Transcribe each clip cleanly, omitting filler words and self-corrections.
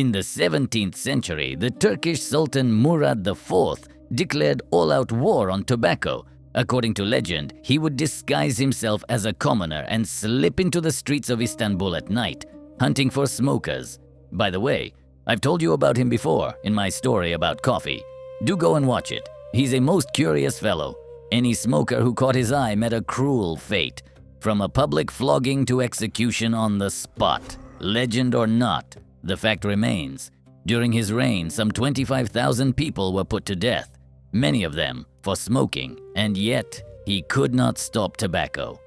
In the 17th century, the Turkish Sultan Murad IV declared all-out war on tobacco. According to legend, he would disguise himself as a commoner and slip into the streets of Istanbul at night, hunting for smokers. By the way, I've told you about him before in my story about coffee. Do go and watch it. He's a most curious fellow. Any smoker who caught his eye met a cruel fate, from a public flogging to execution on the spot. Legend or not, the fact remains. During his reign, some 25,000 people were put to death, many of them for smoking, and yet he could not stop tobacco.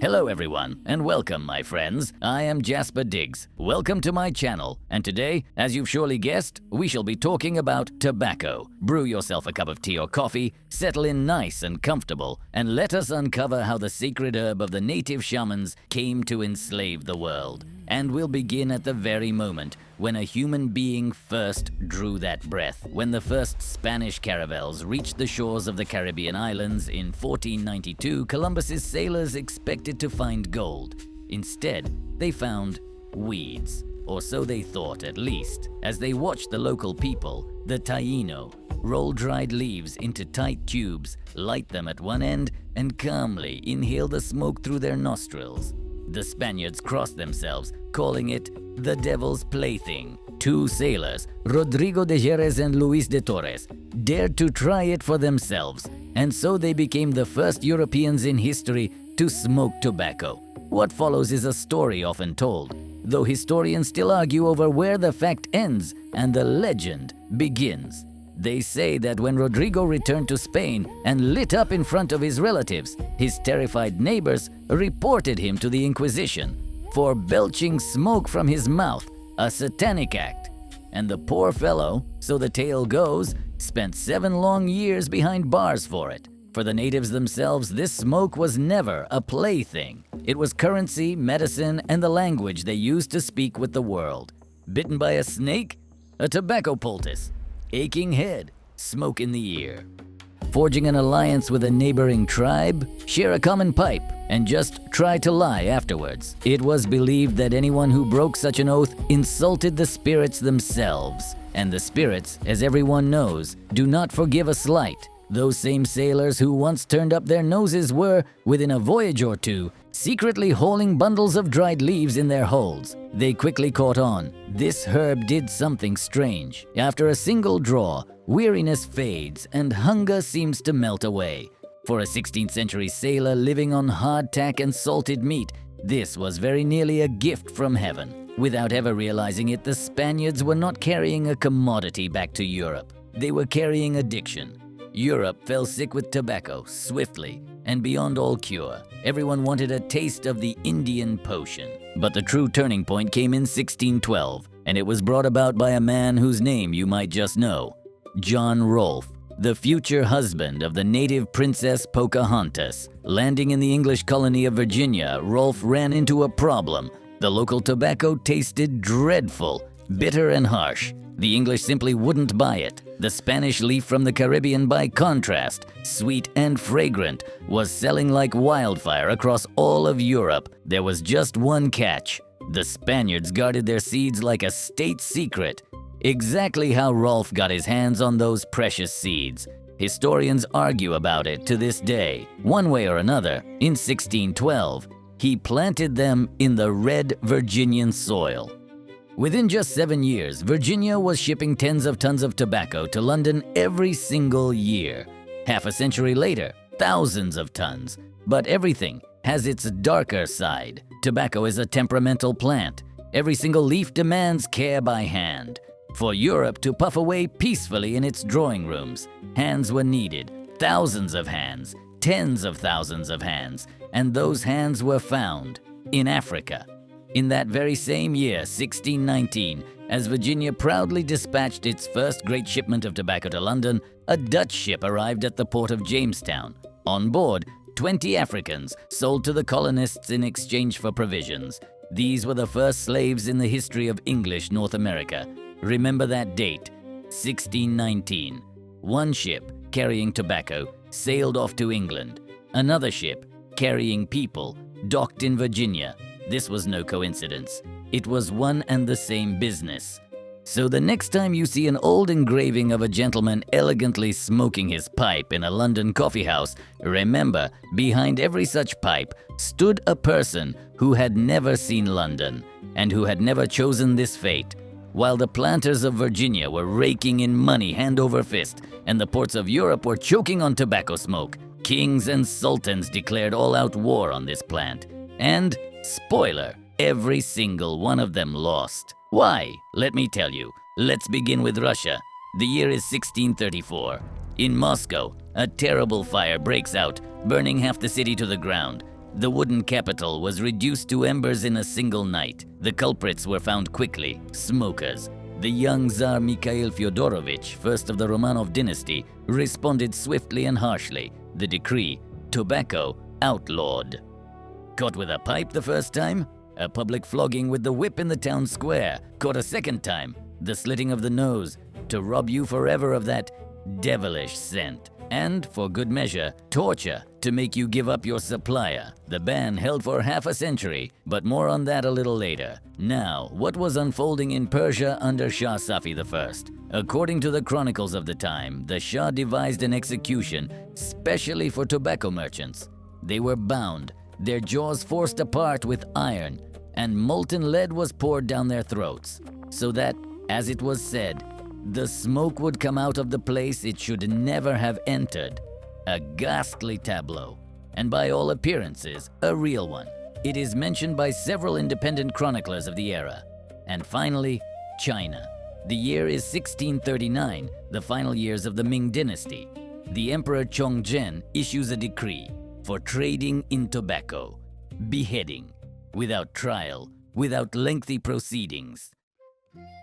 Hello everyone, and welcome my friends. I am Jasper Diggs. Welcome to my channel, and today, as you've surely guessed, we shall be talking about tobacco. Brew yourself a cup of tea or coffee, settle in nice and comfortable, and let us uncover how the sacred herb of the native shamans came to enslave the world. And we'll begin at the very moment when a human being first drew that breath, when the first Spanish caravels reached the shores of the Caribbean islands in 1492. Columbus's sailors expected to find gold. Instead, they found weeds, or so they thought at least, as they watched the local people, the Taino, roll dried leaves into tight tubes, light them at one end, and calmly inhale the smoke through their nostrils. The Spaniards crossed themselves, calling it the devil's plaything. Two sailors, Rodrigo de Jerez and Luis de Torres, dared to try it for themselves, and so they became the first Europeans in history to smoke tobacco. What follows is a story often told, though historians still argue over where the fact ends and the legend begins. They say that when Rodrigo returned to Spain and lit up in front of his relatives, his terrified neighbors reported him to the Inquisition for belching smoke from his mouth, a satanic act. And the poor fellow, so the tale goes, spent 7 long years behind bars for it. For the natives themselves, this smoke was never a plaything. It was currency, medicine, and the language they used to speak with the world. Bitten by a snake? A tobacco poultice. Aching head, smoke in the ear. Forging an alliance with a neighboring tribe, share a common pipe, and just try to lie afterwards. It was believed that anyone who broke such an oath insulted the spirits themselves. And the spirits, as everyone knows, do not forgive a slight. Those same sailors who once turned up their noses were, within a voyage or two, secretly hauling bundles of dried leaves in their holds. They quickly caught on. This herb did something strange. After a single draw, weariness fades and hunger seems to melt away. For a 16th century sailor living on hardtack and salted meat, this was very nearly a gift from heaven. Without ever realizing it, the Spaniards were not carrying a commodity back to Europe. They were carrying addiction. Europe fell sick with tobacco swiftly and beyond all cure. Everyone wanted a taste of the Indian potion. But the true turning point came in 1612, and it was brought about by a man whose name you might just know, John Rolfe, the future husband of the native princess Pocahontas. Landing in the English colony of Virginia, Rolfe ran into a problem. The local tobacco tasted dreadful, bitter and harsh. The English simply wouldn't buy it. The Spanish leaf from the Caribbean, by contrast, sweet and fragrant, was selling like wildfire across all of Europe. There was just one catch. The Spaniards guarded their seeds like a state secret. Exactly how Rolfe got his hands on those precious seeds, historians argue about it to this day. One way or another, in 1612, he planted them in the red Virginian soil. Within just 7 years, Virginia was shipping tens of tons of tobacco to London every single year. Half a century later, thousands of tons. But everything has its darker side. Tobacco is a temperamental plant. Every single leaf demands care by hand. For Europe to puff away peacefully in its drawing rooms, hands were needed, thousands of hands, tens of thousands of hands, and those hands were found in Africa. In that very same year, 1619, as Virginia proudly dispatched its first great shipment of tobacco to London, a Dutch ship arrived at the port of Jamestown. On board, 20 Africans sold to the colonists in exchange for provisions. These were the first slaves in the history of English North America. Remember that date, 1619. One ship carrying tobacco sailed off to England. Another ship carrying people docked in Virginia. This was no coincidence. It was one and the same business. So the next time you see an old engraving of a gentleman elegantly smoking his pipe in a London coffee house, remember, behind every such pipe stood a person who had never seen London and who had never chosen this fate. While the planters of Virginia were raking in money hand over fist and the ports of Europe were choking on tobacco smoke, kings and sultans declared all-out war on this plant. And, spoiler, every single one of them lost. Why? Let me tell you. Let's begin with Russia. The year is 1634. In Moscow, a terrible fire breaks out, burning half the city to the ground. The wooden capital was reduced to embers in a single night. The culprits were found quickly, smokers. The young Tsar Mikhail Fyodorovich, first of the Romanov dynasty, responded swiftly and harshly. The decree, tobacco outlawed. Caught with a pipe the first time? A public flogging with the whip in the town square. Caught a second time? The slitting of the nose, to rob you forever of that devilish scent. And, for good measure, torture to make you give up your supplier. The ban held for half a century, but more on that a little later. Now, what was unfolding in Persia under Shah Safi I? According to the chronicles of the time, the Shah devised an execution specially for tobacco merchants. They were bound, their jaws forced apart with iron, and molten lead was poured down their throats, so that, as it was said, the smoke would come out of the place it should never have entered. A ghastly tableau, and by all appearances, a real one. It is mentioned by several independent chroniclers of the era. And finally, China. The year is 1639, the final years of the Ming dynasty. The Emperor Chongzhen issues a decree for trading in tobacco, beheading, without trial, without lengthy proceedings.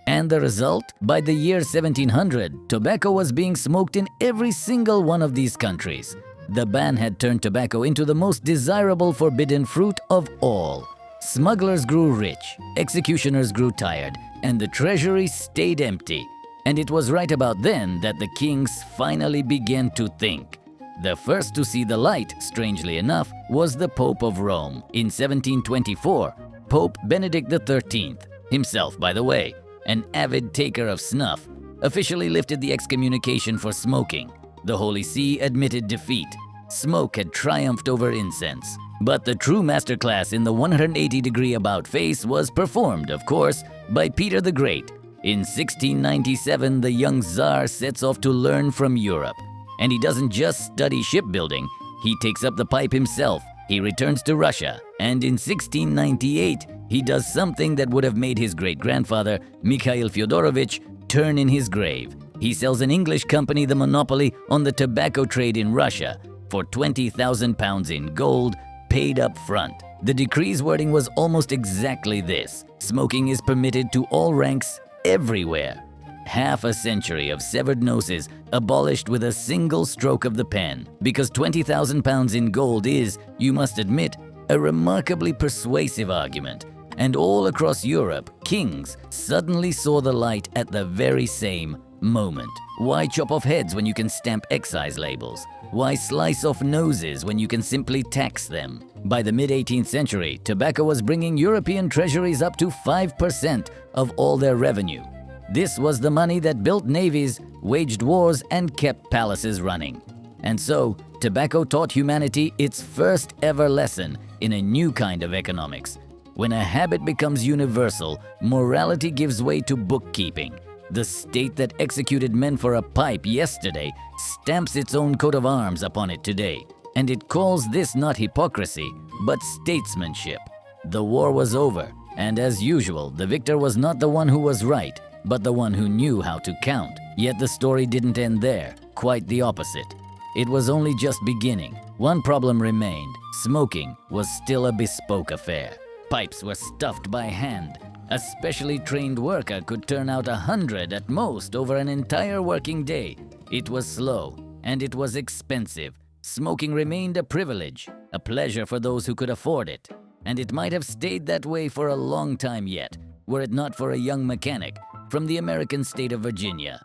And the result? By the year 1700, tobacco was being smoked in every single one of these countries. The ban had turned tobacco into the most desirable forbidden fruit of all. Smugglers grew rich, executioners grew tired, and the treasury stayed empty. And it was right about then that the kings finally began to think. The first to see the light, strangely enough, was the Pope of Rome. In 1724, Pope Benedict XIII, himself, by the way, an avid taker of snuff, officially lifted the excommunication for smoking. The Holy See admitted defeat. Smoke had triumphed over incense. But the true masterclass in the 180-degree about-face was performed, of course, by Peter the Great. In 1697, the young Tsar sets off to learn from Europe. And he doesn't just study shipbuilding, he takes up the pipe himself. He returns to Russia, and in 1698, he does something that would have made his great-grandfather, Mikhail Fyodorovich, turn in his grave. He sells an English company the monopoly on the tobacco trade in Russia for 20,000 pounds in gold, paid up front. The decree's wording was almost exactly this: smoking is permitted to all ranks everywhere. Half a century of severed noses abolished with a single stroke of the pen, because 20,000 pounds in gold is, you must admit, a remarkably persuasive argument. And all across Europe, kings suddenly saw the light at the very same moment. Why chop off heads when you can stamp excise labels? Why slice off noses when you can simply tax them? By the mid-18th century, tobacco was bringing European treasuries up to 5% of all their revenue. This was the money that built navies, waged wars, and kept palaces running. And so, tobacco taught humanity its first ever lesson in a new kind of economics. When a habit becomes universal, morality gives way to bookkeeping. The state that executed men for a pipe yesterday stamps its own coat of arms upon it today. And it calls this not hypocrisy, but statesmanship. The war was over, and as usual, the victor was not the one who was right, but the one who knew how to count. Yet the story didn't end there, quite the opposite. It was only just beginning. One problem remained. Smoking was still a bespoke affair. Pipes were stuffed by hand. A specially trained worker could turn out 100 at most over an entire working day. It was slow, and it was expensive. Smoking remained a privilege, a pleasure for those who could afford it. And it might have stayed that way for a long time yet, were it not for a young mechanic from the American state of Virginia.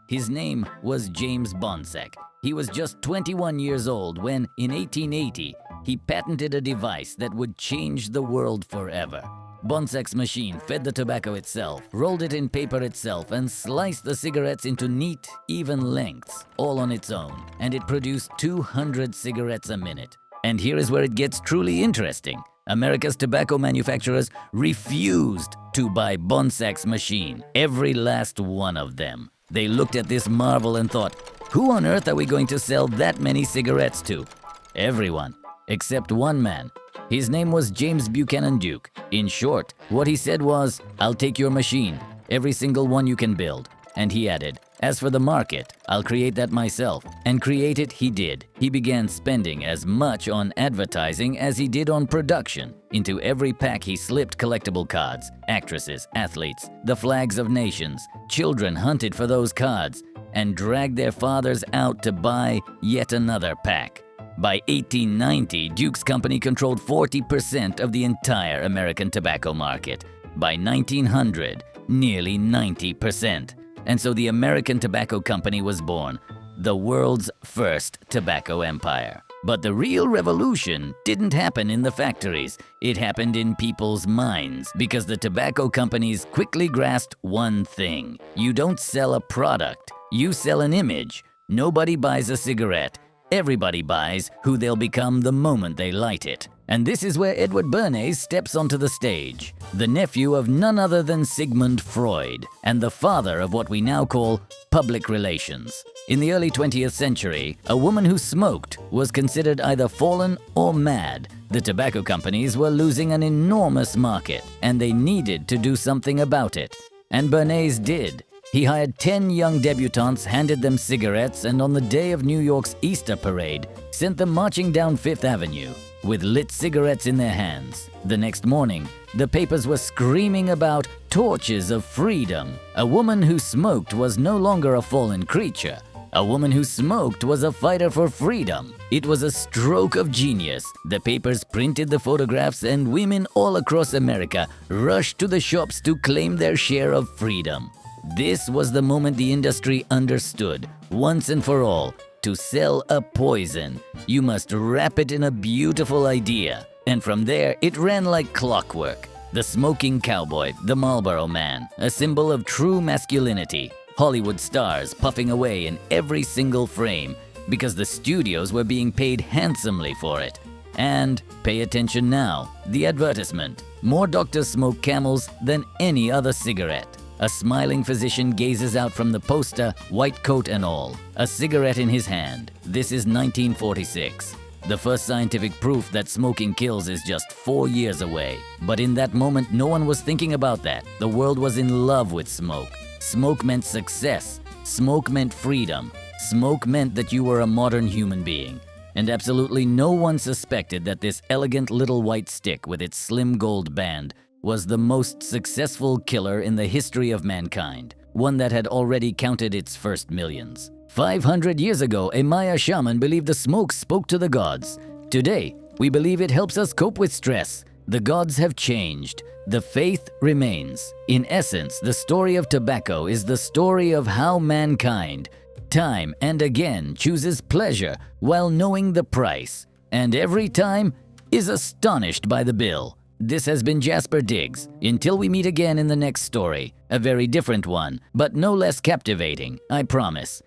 His name was James Bonsack. He was just 21 years old when, in 1880, he patented a device that would change the world forever. Bonsack's machine fed the tobacco itself, rolled it in paper itself, and sliced the cigarettes into neat, even lengths, all on its own, and it produced 200 cigarettes a minute. And here is where it gets truly interesting. America's tobacco manufacturers refused to buy Bonsack's machine, every last one of them. They looked at this marvel and thought, who on earth are we going to sell that many cigarettes to? Everyone, except one man. His name was James Buchanan Duke. In short, what he said was, I'll take your machine, every single one you can build. And he added, as for the market, I'll create that myself. And create it he did. He began spending as much on advertising as he did on production. Into every pack he slipped collectible cards, actresses, athletes, the flags of nations. Children hunted for those cards and dragged their fathers out to buy yet another pack. By 1890, Duke's company controlled 40% of the entire American tobacco market. By 1900, nearly 90%. And so the American Tobacco Company was born, the world's first tobacco empire. But the real revolution didn't happen in the factories. It happened in people's minds, because the tobacco companies quickly grasped one thing. You don't sell a product, you sell an image. Nobody buys a cigarette. Everybody buys who they'll become the moment they light it. And this is where Edward Bernays steps onto the stage, the nephew of none other than Sigmund Freud, and the father of what we now call public relations. In the early 20th century, a woman who smoked was considered either fallen or mad. The tobacco companies were losing an enormous market, and they needed to do something about it. And Bernays did. He hired 10 young debutantes, handed them cigarettes, and on the day of New York's Easter parade, sent them marching down Fifth Avenue with lit cigarettes in their hands. The next morning, the papers were screaming about torches of freedom. A woman who smoked was no longer a fallen creature. A woman who smoked was a fighter for freedom. It was a stroke of genius. The papers printed the photographs, and women all across America rushed to the shops to claim their share of freedom. This was the moment the industry understood, once and for all, to sell a poison, you must wrap it in a beautiful idea. And from there, it ran like clockwork. The smoking cowboy, the Marlboro Man, a symbol of true masculinity. Hollywood stars puffing away in every single frame because the studios were being paid handsomely for it. And, pay attention now, the advertisement. More doctors smoke Camels than any other cigarette. A smiling physician gazes out from the poster, white coat and all, a cigarette in his hand. This is 1946. The first scientific proof that smoking kills is just 4 years away. But in that moment, no one was thinking about that. The world was in love with smoke. Smoke meant success. Smoke meant freedom. Smoke meant that you were a modern human being. And absolutely no one suspected that this elegant little white stick with its slim gold band was the most successful killer in the history of mankind, one that had already counted its first millions. 500 years ago, a Maya shaman believed the smoke spoke to the gods. Today, we believe it helps us cope with stress. The gods have changed. The faith remains. In essence, the story of tobacco is the story of how mankind, time and again, chooses pleasure while knowing the price, and every time is astonished by the bill. This has been Jasper Diggs. Until we meet again in the next story, a very different one, but no less captivating, I promise.